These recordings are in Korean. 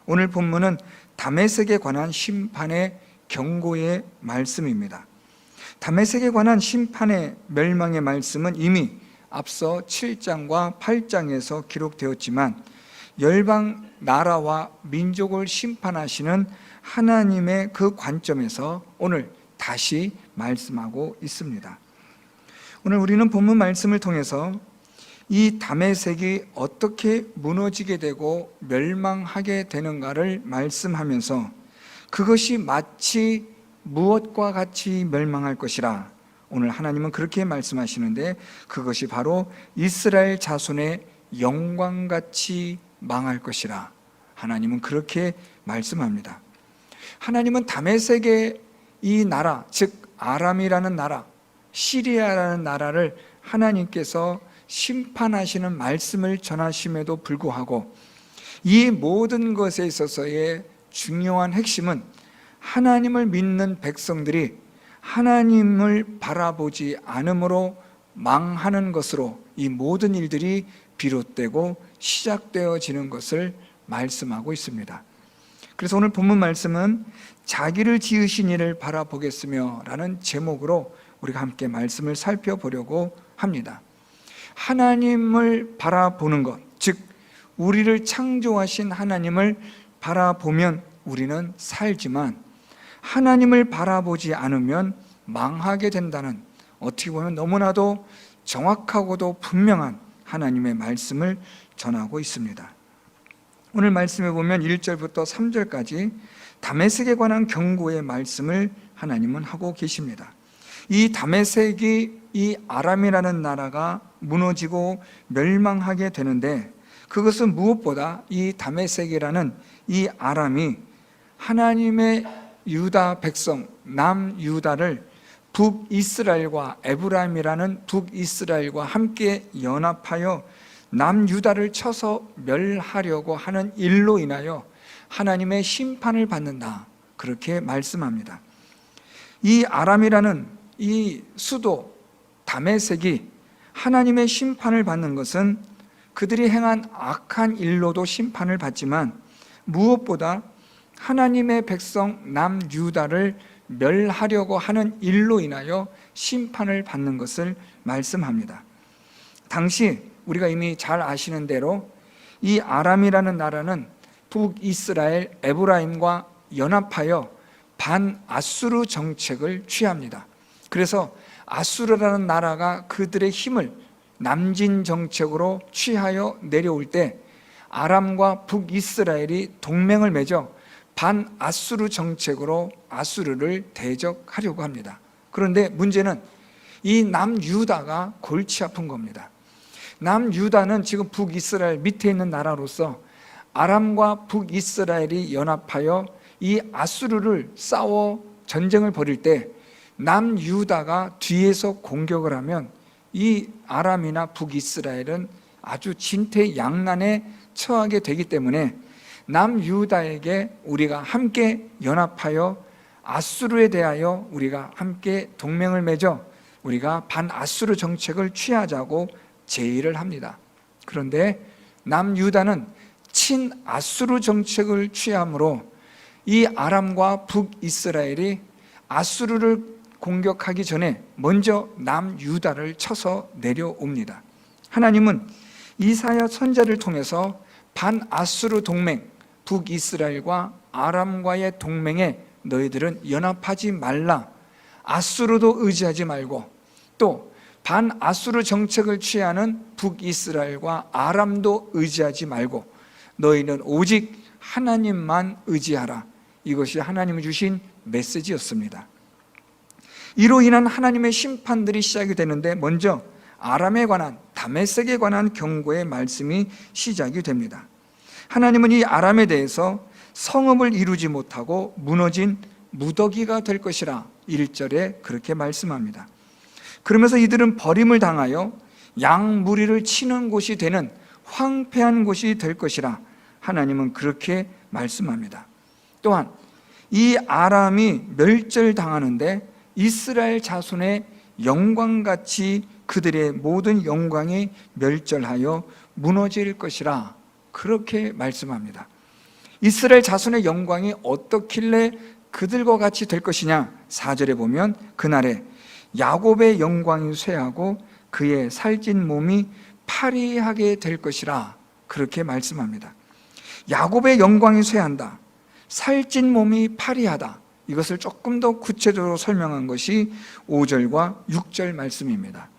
오늘 본문은 다메섹에 관한 심판의 경고의 말씀입니다. 다메섹에 관한 심판의 멸망의 말씀은 이미 앞서 7장과 8장에서 기록되었지만 열방 나라와 민족을 심판하시는 하나님의 그 관점에서 오늘 다시 말씀하고 있습니다. 오늘 우리는 본문 말씀을 통해서 이 다메섹이 어떻게 무너지게 되고 멸망하게 되는가를 말씀하면서 그것이 마치 무엇과 같이 멸망할 것이라, 오늘 하나님은 그렇게 말씀하시는데 그것이 바로 이스라엘 자손의 영광같이 망할 것이라 하나님은 그렇게 말씀합니다. 하나님은 다메섹의 이 나라, 즉 아람이라는 나라, 시리아라는 나라를 하나님께서 심판하시는 말씀을 전하심에도 불구하고 이 모든 것에 있어서의 중요한 핵심은 하나님을 믿는 백성들이 하나님을 바라보지 않음으로 망하는 것으로 이 모든 일들이 비롯되고 시작되어지는 것을 말씀하고 있습니다. 그래서 오늘 본문 말씀은 자기를 지으신 이를 바라보겠으며 라는 제목으로 우리가 함께 말씀을 살펴보려고 합니다. 하나님을 바라보는 것, 즉 우리를 창조하신 하나님을 바라보면 우리는 살지만 하나님을 바라보지 않으면 망하게 된다는, 어떻게 보면 너무나도 정확하고도 분명한 하나님의 말씀을 전하고 있습니다. 오늘 말씀에 보면 1절부터 3절까지 다메섹에 관한 경고의 말씀을 하나님은 하고 계십니다. 이 다메섹이 이 아람이라는 나라가 무너지고 멸망하게 되는데 그것은 무엇보다 이 다메섹이라는 이 아람이 하나님의 유다 백성 남유다를 북이스라엘과 에브라임이라는 북이스라엘과 함께 연합하여 남유다를 쳐서 멸하려고 하는 일로 인하여 하나님의 심판을 받는다, 그렇게 말씀합니다. 이 아람이라는 이 수도 다메섹이 하나님의 심판을 받는 것은 그들이 행한 악한 일로도 심판을 받지만 무엇보다 하나님의 백성 남유다를 멸하려고 하는 일로 인하여 심판을 받는 것을 말씀합니다. 당시 우리가 이미 잘 아시는 대로 이 아람이라는 나라는 북이스라엘 에브라임과 연합하여 반아수르 정책을 취합니다. 그래서 아수르라는 나라가 그들의 힘을 남진 정책으로 취하여 내려올 때 아람과 북이스라엘이 동맹을 맺어 반아수르 정책으로 아수르를 대적하려고 합니다. 그런데 문제는 이 남유다가 골치 아픈 겁니다. 남유다는 지금 북이스라엘 밑에 있는 나라로서 아람과 북이스라엘이 연합하여 이 아수르를 싸워 전쟁을 벌일 때 남유다가 뒤에서 공격을 하면 이 아람이나 북이스라엘은 아주 진퇴양난에 처하게 되기 때문에 남유다에게 우리가 함께 연합하여 아수르에 대하여 우리가 함께 동맹을 맺어 우리가 반아수르 정책을 취하자고 제의를 합니다. 그런데 남유다는 친아수르 정책을 취함으로 이 아람과 북이스라엘이 아수르를 공격하기 전에 먼저 남유다를 쳐서 내려옵니다. 하나님은 이사야 선지자를 통해서 반아수르 동맹, 북이스라엘과 아람과의 동맹에 너희들은 연합하지 말라, 아수르도 의지하지 말고 또 반아수르 정책을 취하는 북이스라엘과 아람도 의지하지 말고 너희는 오직 하나님만 의지하라. 이것이 하나님이 주신 메시지였습니다. 이로 인한 하나님의 심판들이 시작이 되는데 먼저 아람에 관한, 다메섹에 관한 경고의 말씀이 시작이 됩니다. 하나님은 이 아람에 대해서 성읍을 이루지 못하고 무너진 무더기가 될 것이라 1절에 그렇게 말씀합니다. 그러면서 이들은 버림을 당하여 양무리를 치는 곳이 되는 황폐한 곳이 될 것이라 하나님은 그렇게 말씀합니다. 또한 이 아람이 멸절당하는데 이스라엘 자손의 영광같이 그들의 모든 영광이 멸절하여 무너질 것이라 그렇게 말씀합니다. 이스라엘 자손의 영광이 어떻길래 그들과 같이 될 것이냐? 4절에 보면 그날에 야곱의 영광이 쇠하고 그의 살찐 몸이 파리하게 될 것이라, 그렇게 말씀합니다. 야곱의 영광이 쇠한다, 살찐 몸이 파리하다, 이것을 조금 더 구체적으로 설명한 것이 5절과 6절 말씀입니다.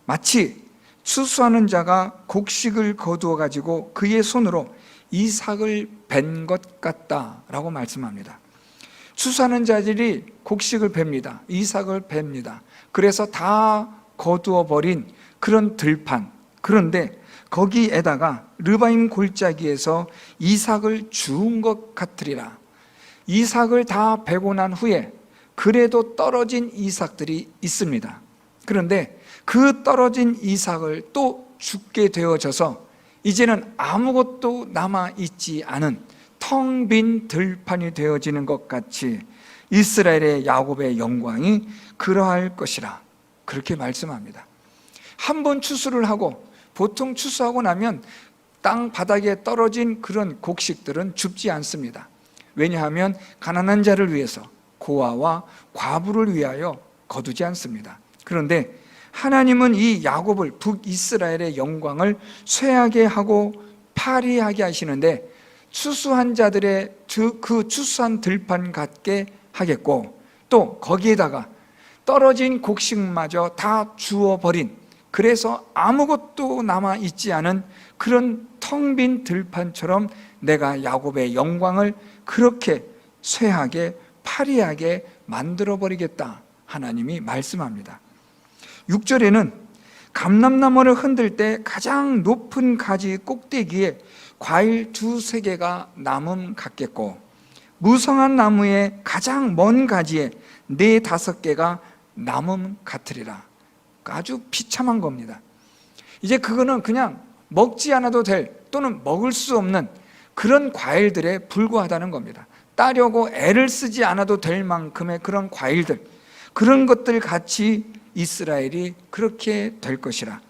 마치 추수하는 자가 곡식을 거두어 가지고 그의 손으로 이삭을 벤 것 같다라고 말씀합니다. 추수하는 자들이 곡식을 뱁니다. 이삭을 뱁니다. 그래서 다 거두어 버린 그런 들판, 그런데 거기에다가 르바임 골짜기에서 이삭을 주운 것 같으리라. 이삭을 다 베고 난 후에 그래도 떨어진 이삭들이 있습니다. 그런데 그 떨어진 이삭을 또 죽게 되어져서 이제는 아무것도 남아있지 않은 텅 빈 들판이 되어지는 것 같이 이스라엘의 야곱의 영광이 그러할 것이라, 그렇게 말씀합니다. 한번 추수를 하고, 보통 추수하고 나면 땅 바닥에 떨어진 그런 곡식들은 줍지 않습니다. 왜냐하면 가난한 자를 위해서, 고아와 과부를 위하여 거두지 않습니다. 그런데 하나님은 이 야곱을, 북이스라엘의 영광을 쇠하게 하고 파리하게 하시는데 추수한 자들의 그 추수한 들판 같게 하겠고, 또 거기에다가 떨어진 곡식마저 다 주워버린, 그래서 아무것도 남아있지 않은 그런 텅 빈 들판처럼 내가 야곱의 영광을 그렇게 쇠하게 파리하게 만들어버리겠다, 하나님이 말씀합니다. 6절에는 감람나무를 흔들 때 가장 높은 가지 꼭대기에 과일 2-3개가 남음 같겠고, 무성한 나무의 가장 먼 가지에 4-5개가 남음 같으리라. 아주 비참한 겁니다. 이제 그거는 그냥 먹지 않아도 될, 또는 먹을 수 없는 그런 과일들에 불과하다는 겁니다. 따려고 애를 쓰지 않아도 될 만큼의 그런 과일들, 그런 것들 같이 이스라엘이 그렇게 될 것이라.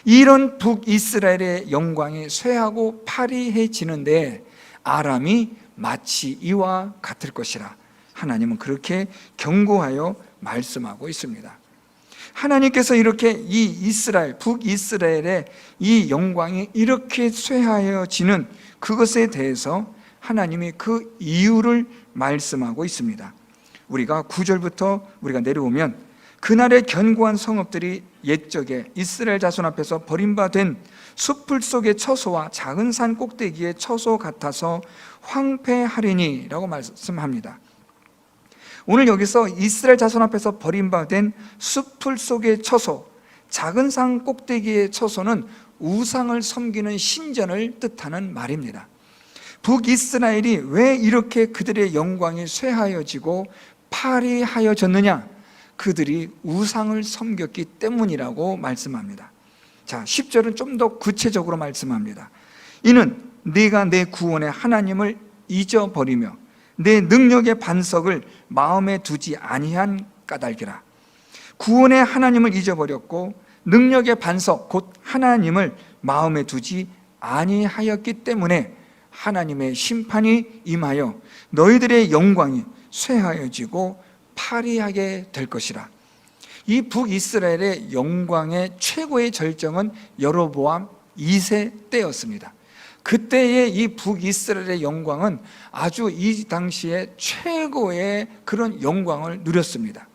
이런 북이스라엘의 영광이 쇠하고 파리해지는데 아람이 마치 이와 같을 것이라, 하나님은 그렇게 경고하여 말씀하고 있습니다. 하나님께서 이렇게 이 이스라엘, 북이스라엘의 이 영광이 이렇게 쇠하여지는 그것에 대해서 하나님이 그 이유를 말씀하고 있습니다. 우리가 9절부터 우리가 내려오면, 그날의 견고한 성읍들이 옛적에 이스라엘 자손 앞에서 버림받은 숲풀 속의 처소와 작은 산 꼭대기의 처소 같아서 황폐하리니 라고 말씀합니다. 오늘 여기서 이스라엘 자손 앞에서 버림받은 숲풀 속의 처소, 작은 산 꼭대기의 처소는 우상을 섬기는 신전을 뜻하는 말입니다. 북이스라엘이 왜 이렇게 그들의 영광이 쇠하여지고 파리하여졌느냐? 그들이 우상을 섬겼기 때문이라고 말씀합니다. 자, 10절은 좀 더 구체적으로 말씀합니다. 이는 네가 내 구원의 하나님을 잊어버리며 내 능력의 반석을 마음에 두지 아니한 까닭이라. 구원의 하나님을 잊어버렸고 능력의 반석 곧 하나님을 마음에 두지 아니하였기 때문에 하나님의 심판이 임하여 너희들의 영광이 쇠하여지고 파리하게 될 것이라. 이 북이스라엘의 영광의 최고의 절정은 여로보암 2세 때였습니다. 그때의 이 북이스라엘의 영광은 아주 이 당시에 최고의 그런 영광을 누렸습니다.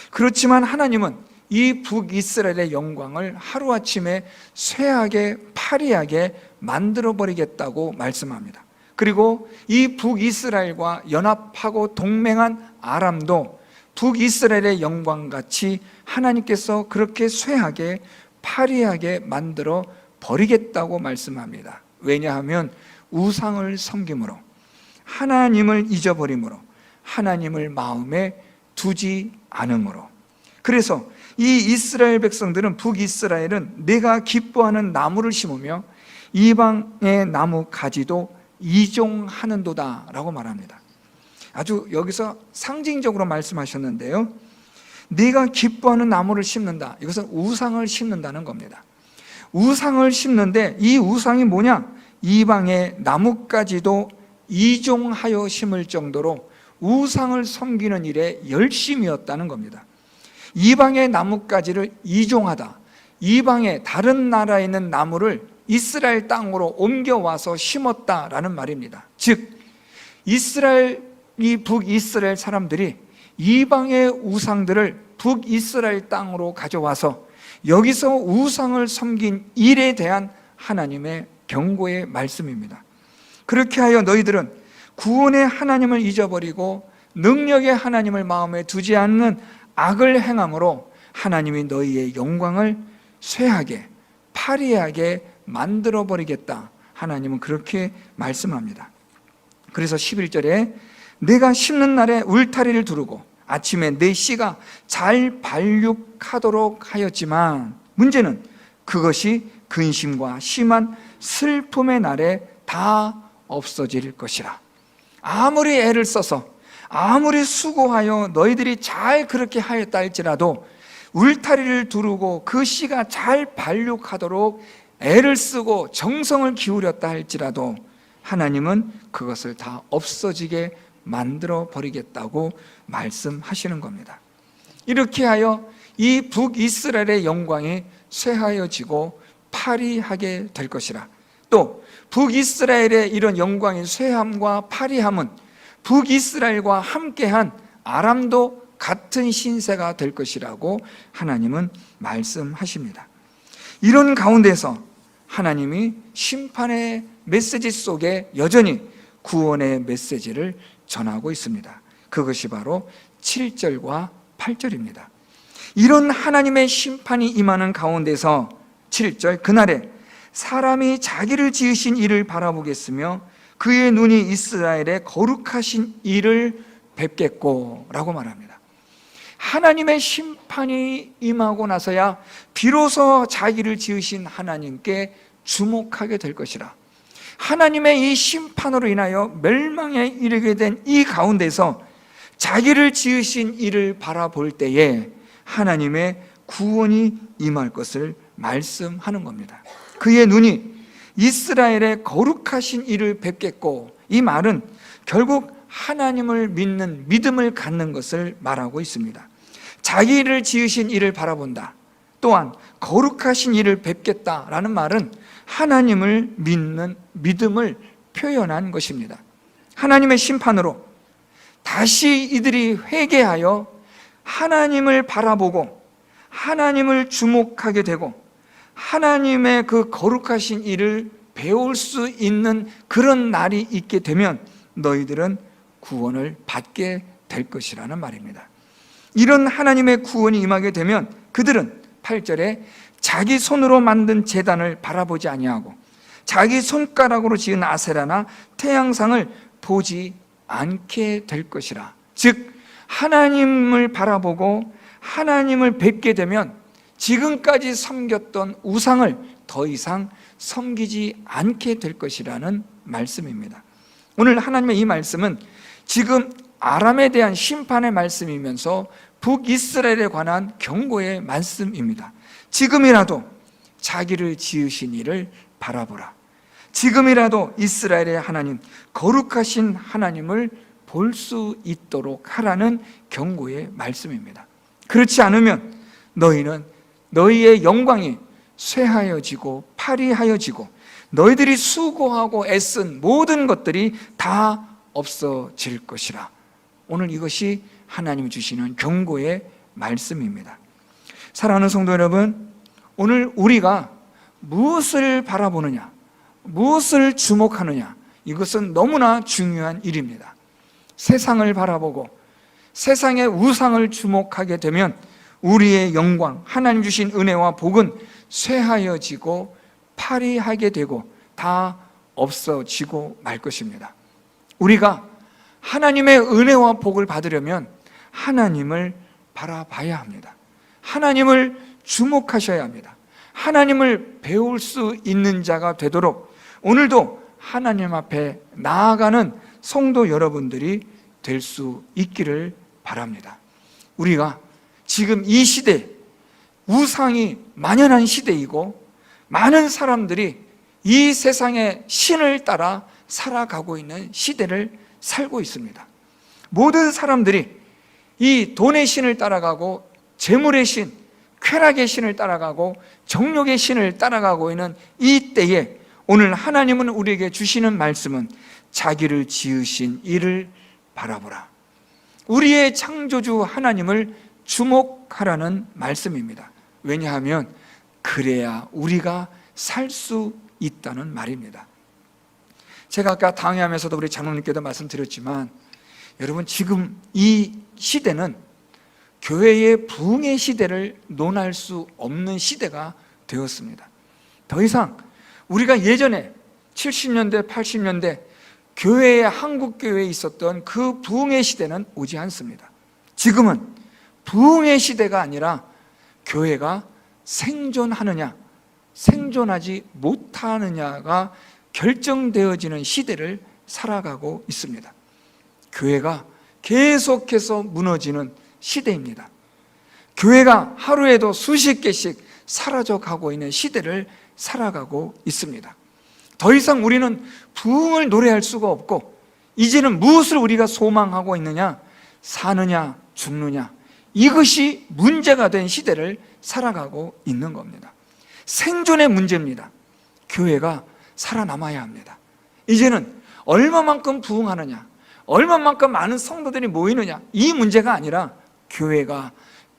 그렇지만 하나님은 이 북이스라엘의 영광을 하루아침에 쇠하게 파리하게 만들어버리겠다고 말씀합니다. 그리고 이 북이스라엘과 연합하고 동맹한 아람도 북이스라엘의 영광같이 하나님께서 그렇게 쇠하게 파리하게 만들어 버리겠다고 말씀합니다. 왜냐하면 우상을 섬김으로, 하나님을 잊어버림으로, 하나님을 마음에 두지 않음으로. 그래서 이 이스라엘 백성들은, 북이스라엘은 내가 기뻐하는 나무를 심으며 이방의 나무 가지도 이종하는도다 라고 말합니다. 아주 여기서 상징적으로 말씀하셨는데요, 네가 기뻐하는 나무를 심는다, 이것은 우상을 심는다는 겁니다. 우상을 심는데 이 우상이 뭐냐? 이방의 나뭇가지도 이종하여 심을 정도로 우상을 섬기는 일에 열심이었다는 겁니다. 이방의 나뭇가지를 이종하다, 이방의 다른 나라에 있는 나무를 이스라엘 땅으로 옮겨와서 심었다라는 말입니다. 즉 북이스라엘 사람들이 이방의 우상들을 북이스라엘 땅으로 가져와서 여기서 우상을 섬긴 일에 대한 하나님의 경고의 말씀입니다. 그렇게 하여 너희들은 구원의 하나님을 잊어버리고 능력의 하나님을 마음에 두지 않는 악을 행함으로 하나님이 너희의 영광을 쇠하게 파리하게 만들어버리겠다. 하나님은 그렇게 말씀합니다. 그래서 11절에 내가 심는 날에 울타리를 두르고 아침에 내 씨가 잘 발육하도록 하였지만 문제는 그것이 근심과 심한 슬픔의 날에 다 없어질 것이라. 아무리 애를 써서 아무리 수고하여 너희들이 잘 그렇게 하였다 할지라도 울타리를 두르고 그 씨가 잘 발육하도록 애를 쓰고 정성을 기울였다 할지라도 하나님은 그것을 다 없어지게 만들어 버리겠다고 말씀하시는 겁니다. 이렇게 하여 이 북이스라엘의 영광이 쇠하여지고 파리하게 될 것이라. 또 북이스라엘의 이런 영광의 쇠함과 파리함은 북이스라엘과 함께한 아람도 같은 신세가 될 것이라고 하나님은 말씀하십니다. 이런 가운데서 하나님이 심판의 메시지 속에 여전히 구원의 메시지를 전하고 있습니다. 그것이 바로 7절과 8절입니다. 이런 하나님의 심판이 임하는 가운데서 7절 그날에 사람이 자기를 지으신 이를 바라보겠으며 그의 눈이 이스라엘의 거룩하신 이를 뵙겠고 라고 말합니다. 하나님의 심판이 임하고 나서야 비로소 자기를 지으신 하나님께 주목하게 될 것이라. 하나님의 이 심판으로 인하여 멸망에 이르게 된 이 가운데서 자기를 지으신 이를 바라볼 때에 하나님의 구원이 임할 것을 말씀하는 겁니다. 그의 눈이 이스라엘의 거룩하신 이를 뵙겠고, 이 말은 결국 하나님을 믿는 믿음을 갖는 것을 말하고 있습니다. 자기를 지으신 이를 바라본다, 또한 거룩하신 이를 뵙겠다라는 말은 하나님을 믿는 믿음을 표현한 것입니다. 하나님의 심판으로 다시 이들이 회개하여 하나님을 바라보고 하나님을 주목하게 되고 하나님의 그 거룩하신 일을 배울 수 있는 그런 날이 있게 되면 너희들은 구원을 받게 될 것이라는 말입니다. 이런 하나님의 구원이 임하게 되면 그들은 8절에 자기 손으로 만든 제단을 바라보지 아니하고 자기 손가락으로 지은 아세라나 태양상을 보지 않게 될 것이라. 즉 하나님을 바라보고 하나님을 뵙게 되면 지금까지 섬겼던 우상을 더 이상 섬기지 않게 될 것이라는 말씀입니다. 오늘 하나님의 이 말씀은 지금 아람에 대한 심판의 말씀이면서 북이스라엘에 관한 경고의 말씀입니다. 지금이라도 자기를 지으신 이를 바라보라. 지금이라도 이스라엘의 하나님, 거룩하신 하나님을 볼 수 있도록 하라는 경고의 말씀입니다. 그렇지 않으면 너희는 너희의 영광이 쇠하여지고 파리하여지고 너희들이 수고하고 애쓴 모든 것들이 다 없어질 것이라. 오늘 이것이 하나님이 주시는 경고의 말씀입니다. 사랑하는 성도 여러분, 오늘 우리가 무엇을 바라보느냐, 무엇을 주목하느냐, 이것은 너무나 중요한 일입니다. 세상을 바라보고 세상의 우상을 주목하게 되면 우리의 영광, 하나님 주신 은혜와 복은 쇠하여지고 파리하게 되고 다 없어지고 말 것입니다. 우리가 하나님의 은혜와 복을 받으려면 하나님을 바라봐야 합니다. 하나님을 주목하셔야 합니다. 하나님을 배울 수 있는 자가 되도록 오늘도 하나님 앞에 나아가는 성도 여러분들이 될 수 있기를 바랍니다. 우리가 지금 이 시대, 우상이 만연한 시대이고 많은 사람들이 이 세상의 신을 따라 살아가고 있는 시대를 살고 있습니다. 모든 사람들이 이 돈의 신을 따라가고 재물의 신, 쾌락의 신을 따라가고 정욕의 신을 따라가고 있는 이 때에 오늘 하나님은 우리에게 주시는 말씀은 자기를 지으신 이를 바라보라. 우리의 창조주 하나님을 주목하라는 말씀입니다. 왜냐하면 그래야 우리가 살 수 있다는 말입니다. 제가 아까 당회하면서도 우리 장로님께도 말씀드렸지만 여러분, 지금 이 시대는 교회의 부흥의 시대를 논할 수 없는 시대가 되었습니다. 더 이상 우리가 예전에 70년대, 80년대 교회의 한국교회에 있었던 그 부흥의 시대는 오지 않습니다. 지금은 부흥의 시대가 아니라 교회가 생존하느냐, 생존하지 못하느냐가 결정되어지는 시대를 살아가고 있습니다. 교회가 계속해서 무너지는 시대입니다. 교회가 하루에도 수십 개씩 사라져가고 있는 시대를 살아가고 있습니다. 더 이상 우리는 부흥을 노래할 수가 없고 이제는 무엇을 우리가 소망하고 있느냐? 사느냐 죽느냐, 이것이 문제가 된 시대를 살아가고 있는 겁니다. 생존의 문제입니다. 교회가 살아남아야 합니다. 이제는 얼마만큼 부흥하느냐, 얼마만큼 많은 성도들이 모이느냐, 이 문제가 아니라 교회가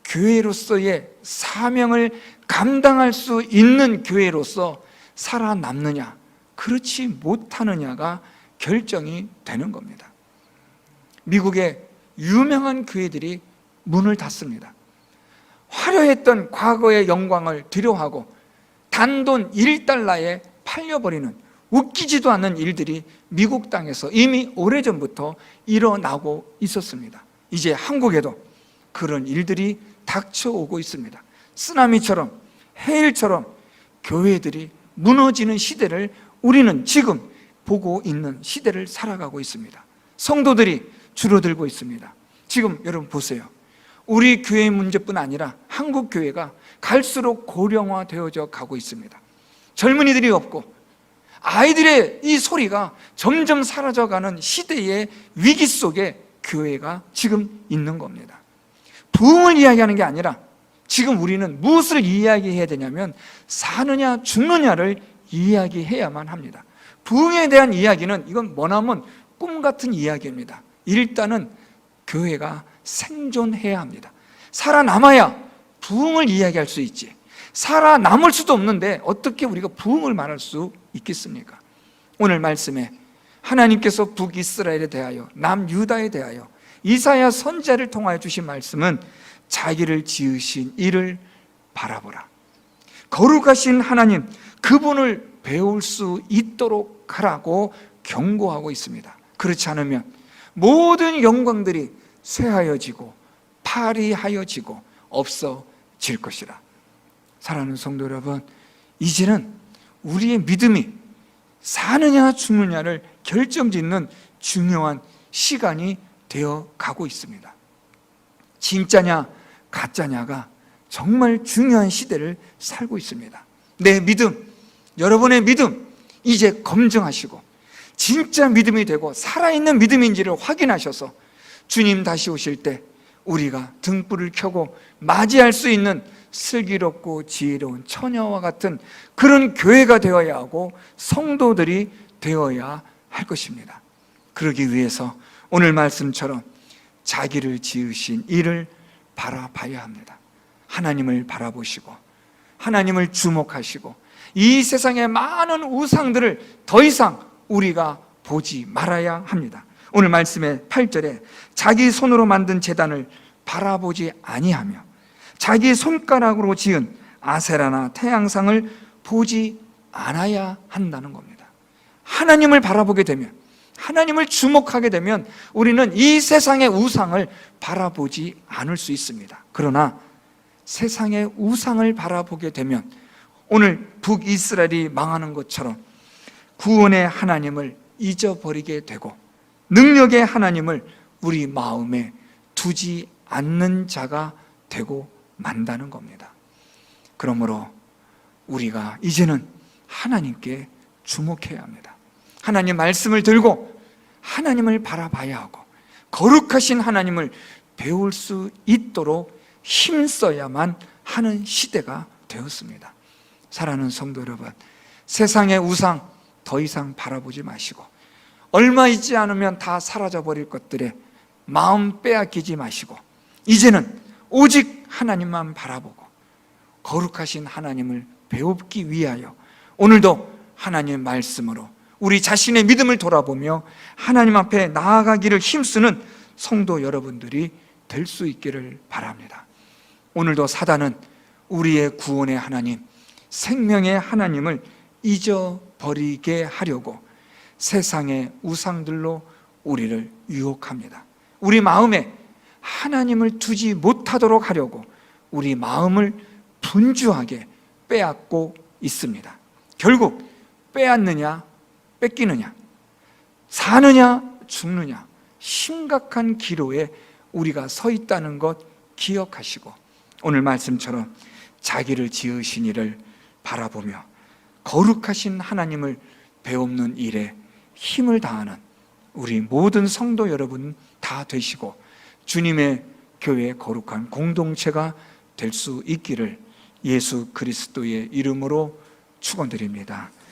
교회로서의 사명을 감당할 수 있는 교회로서 살아남느냐, 그렇지 못하느냐가 결정이 되는 겁니다. 미국의 유명한 교회들이 문을 닫습니다. 화려했던 과거의 영광을 뒤로하고 단돈 1달러에 팔려버리는 웃기지도 않는 일들이 미국 땅에서 이미 오래전부터 일어나고 있었습니다. 이제 한국에도 그런 일들이 닥쳐오고 있습니다. 쓰나미처럼, 해일처럼 교회들이 무너지는 시대를 우리는 지금 보고 있는 시대를 살아가고 있습니다. 성도들이 줄어들고 있습니다. 지금 여러분 보세요. 우리 교회 문제뿐 아니라 한국 교회가 갈수록 고령화되어져 가고 있습니다. 젊은이들이 없고 아이들의 이 소리가 점점 사라져가는 시대의 위기 속에 교회가 지금 있는 겁니다. 부흥을 이야기하는 게 아니라 지금 우리는 무엇을 이야기해야 되냐면 사느냐 죽느냐를 이야기해야만 합니다. 부흥에 대한 이야기는 이건 머나먼 꿈 같은 이야기입니다. 일단은 교회가 생존해야 합니다. 살아남아야 부흥을 이야기할 수 있지. 살아남을 수도 없는데 어떻게 우리가 부흥을 말할 수 있겠습니까? 오늘 말씀에 하나님께서 북이스라엘에 대하여 남유다에 대하여 이사야 선지자를 통하여 주신 말씀은 자기를 지으신 이를 바라보라. 거룩하신 하나님, 그분을 배울 수 있도록 하라고 경고하고 있습니다. 그렇지 않으면 모든 영광들이 쇠하여지고 파리하여지고 없어질 것이라. 사랑하는 성도 여러분, 이제는 우리의 믿음이 사느냐 죽느냐를 결정짓는 중요한 시간이 되어 가고 있습니다. 진짜냐 가짜냐가 정말 중요한 시대를 살고 있습니다. 내 믿음, 여러분의 믿음 이제 검증하시고 진짜 믿음이 되고 살아있는 믿음인지를 확인하셔서 주님 다시 오실 때 우리가 등불을 켜고 맞이할 수 있는 슬기롭고 지혜로운 처녀와 같은 그런 교회가 되어야 하고 성도들이 되어야 할 것입니다. 그러기 위해서 오늘 말씀처럼 자기를 지으신 이를 바라봐야 합니다. 하나님을 바라보시고 하나님을 주목하시고 이 세상의 많은 우상들을 더 이상 우리가 보지 말아야 합니다. 오늘 말씀의 8절에 자기 손으로 만든 제단을 바라보지 아니하며 자기 손가락으로 지은 아세라나 태양상을 보지 않아야 한다는 겁니다. 하나님을 바라보게 되면, 하나님을 주목하게 되면 우리는 이 세상의 우상을 바라보지 않을 수 있습니다. 그러나 세상의 우상을 바라보게 되면 오늘 북이스라엘이 망하는 것처럼 구원의 하나님을 잊어버리게 되고 능력의 하나님을 우리 마음에 두지 않는 자가 되고 만다는 겁니다. 그러므로 우리가 이제는 하나님께 주목해야 합니다. 하나님 말씀을 들고 하나님을 바라봐야 하고 거룩하신 하나님을 배울 수 있도록 힘써야만 하는 시대가 되었습니다. 사랑하는 성도 여러분, 세상의 우상 더 이상 바라보지 마시고 얼마 있지 않으면 다 사라져버릴 것들에 마음 빼앗기지 마시고 이제는 오직 하나님만 바라보고 거룩하신 하나님을 배우기 위하여 오늘도 하나님의 말씀으로 우리 자신의 믿음을 돌아보며 하나님 앞에 나아가기를 힘쓰는 성도 여러분들이 될 수 있기를 바랍니다. 오늘도 사단은 우리의 구원의 하나님, 생명의 하나님을 잊어버리게 하려고 세상의 우상들로 우리를 유혹합니다. 우리 마음에 하나님을 두지 못하도록 하려고 우리 마음을 분주하게 빼앗고 있습니다. 결국 빼앗느냐 뺏기느냐, 사느냐 죽느냐, 심각한 기로에 우리가 서 있다는 것 기억하시고 오늘 말씀처럼 자기를 지으신 이를 바라보며 거룩하신 하나님을 배우는 일에 힘을 다하는 우리 모든 성도 여러분 다 되시고 주님의 교회의 거룩한 공동체가 될 수 있기를 예수 그리스도의 이름으로 축원드립니다.